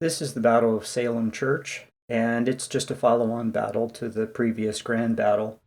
This is the Battle of Salem Church, and it's just a follow-on battle to the previous grand battle.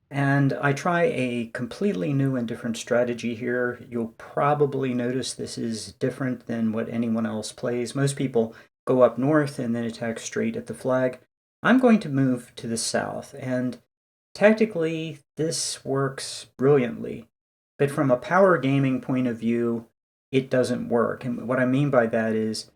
And I try a completely new and different strategy here. You'll probably notice this is different than what anyone else plays. Most people go up north and then attack straight at the flag. I'm going to move to the south, and tactically this works brilliantly. But from a power gaming point of view, it doesn't work. And what I mean by that is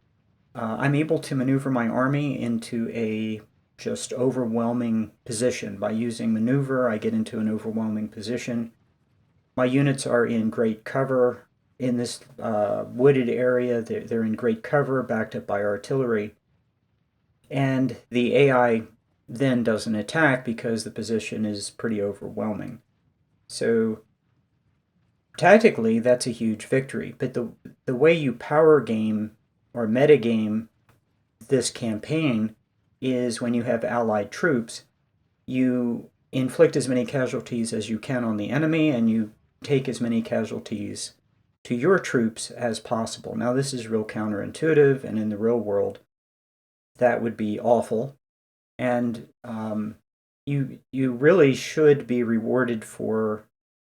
I'm able to maneuver my army into a just overwhelming position. By using maneuver, I get into an overwhelming position. My units are in great cover in this wooded area. They're in great cover, backed up by artillery. And the AI then doesn't attack because the position is pretty overwhelming. So tactically, that's a huge victory. But the way you power game or meta game this campaign is when you have allied troops, you inflict as many casualties as you can on the enemy and you take as many casualties to your troops as possible. Now, this is real counterintuitive, and in the real world, that would be awful. And you really should be rewarded for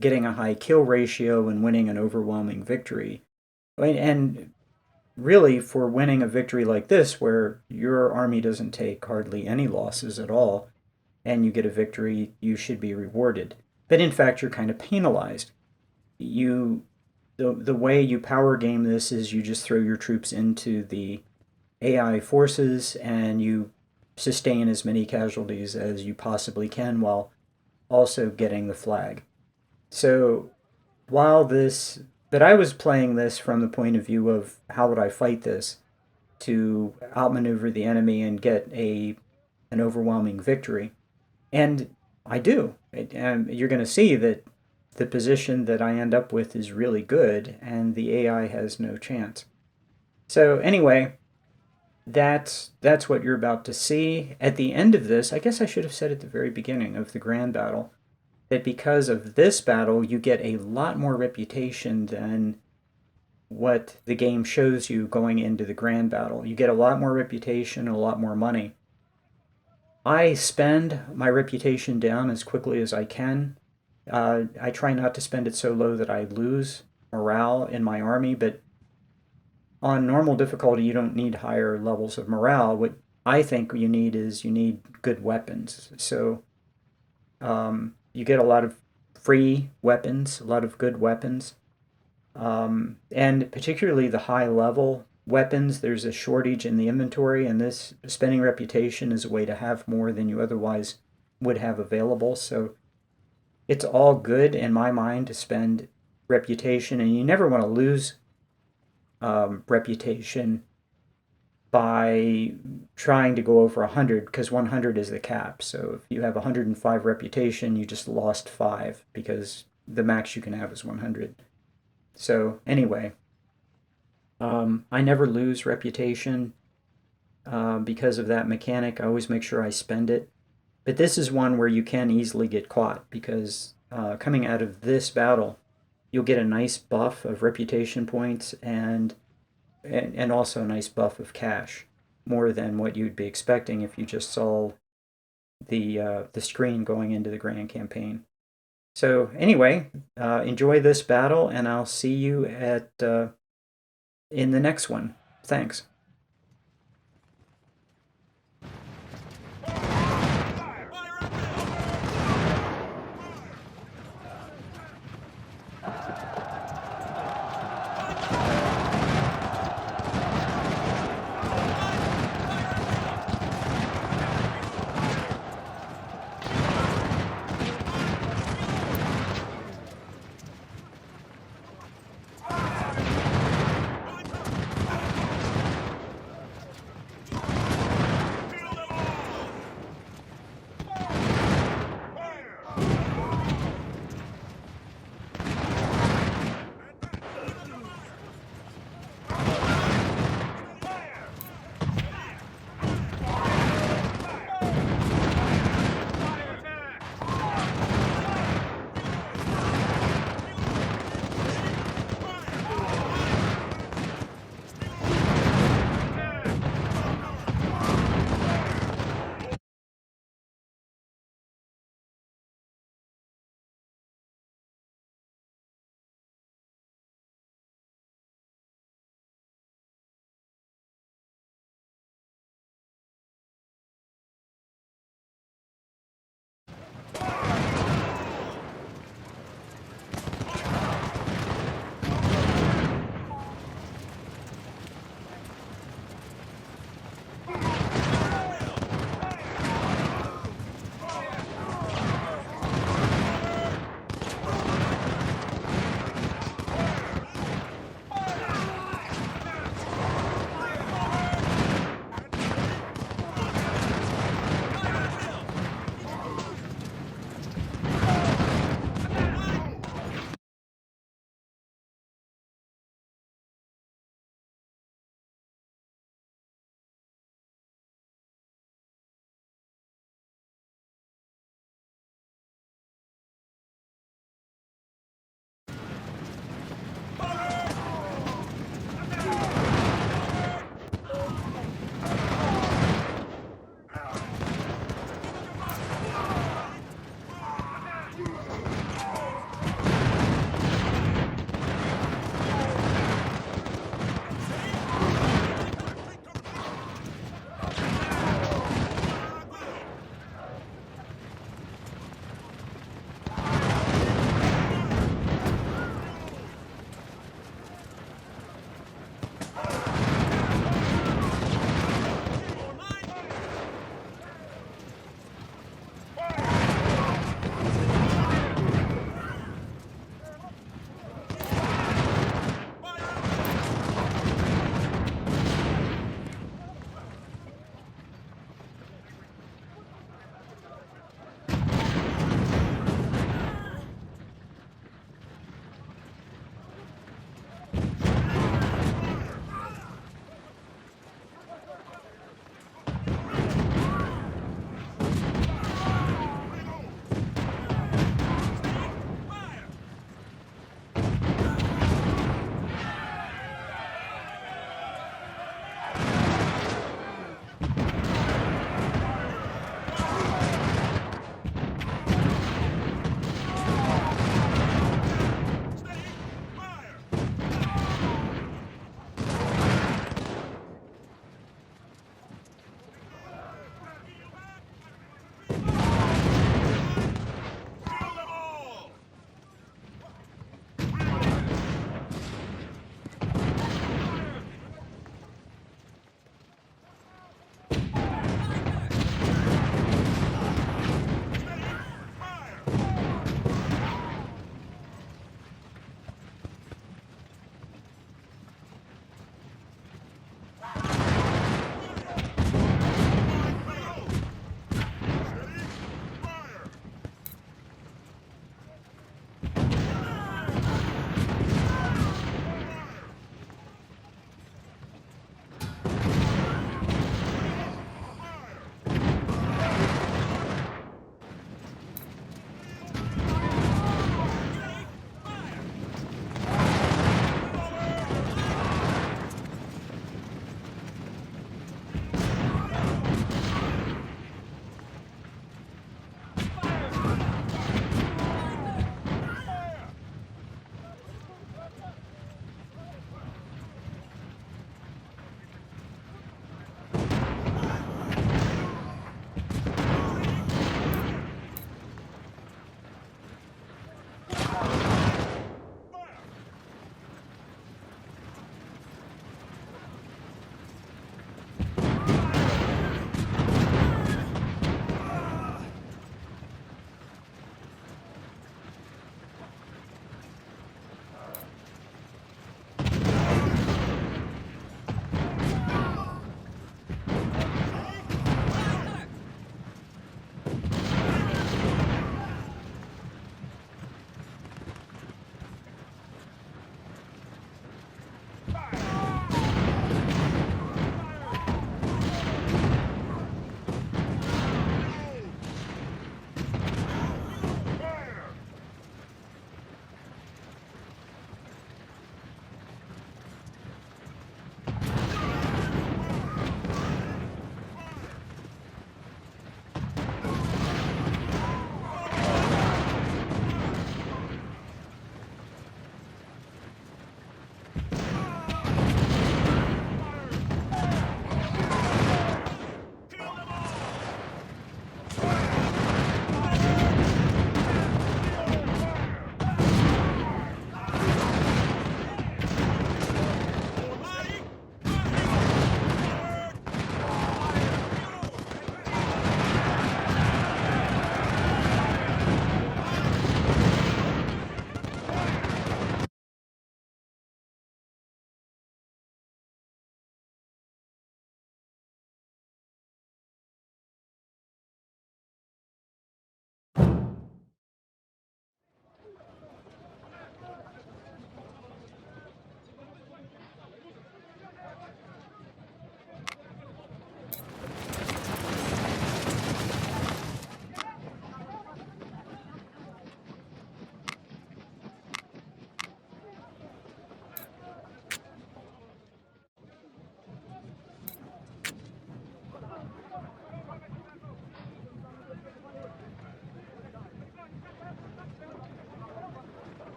getting a high kill ratio and winning an overwhelming victory. And really, for winning a victory like this, where your army doesn't take hardly any losses at all, and you get a victory, you should be rewarded. But in fact, you're kind of penalized. You, the way you power game this is you just throw your troops into the AI forces and you sustain as many casualties as you possibly can while also getting the flag. So while this, but I was playing this from the point of view of how would I fight this to outmaneuver the enemy and get an overwhelming victory. And I do. And you're going to see that the position that I end up with is really good, and the AI has no chance. So anyway, that's what you're about to see. At the end of this, I guess I should have said at the very beginning of the grand battle that because of this battle, you get a lot more reputation than what the game shows you going into the grand battle. You get a lot more reputation and a lot more money. I spend my reputation down as quickly as I can. I try not to spend it so low that I lose morale in my army, but on normal difficulty, you don't need higher levels of morale. What I think you need is you need good weapons. So you get a lot of free weapons, a lot of good weapons. And particularly the high level weapons, there's a shortage in the inventory, and this spending reputation is a way to have more than you otherwise would have available. So it's all good in my mind to spend reputation, and you never want to lose reputation by trying to go over 100 because 100 is the cap. So if you have 105 reputation, you just lost 5 because the max you can have is 100. So anyway, I never lose reputation because of that mechanic. I always make sure I spend it. But this is one where you can easily get caught because coming out of this battle, you'll get a nice buff of reputation points and also a nice buff of cash, more than what you'd be expecting if you just saw the screen going into the grand campaign. So anyway, enjoy this battle, and I'll see you at in the next one. Thanks.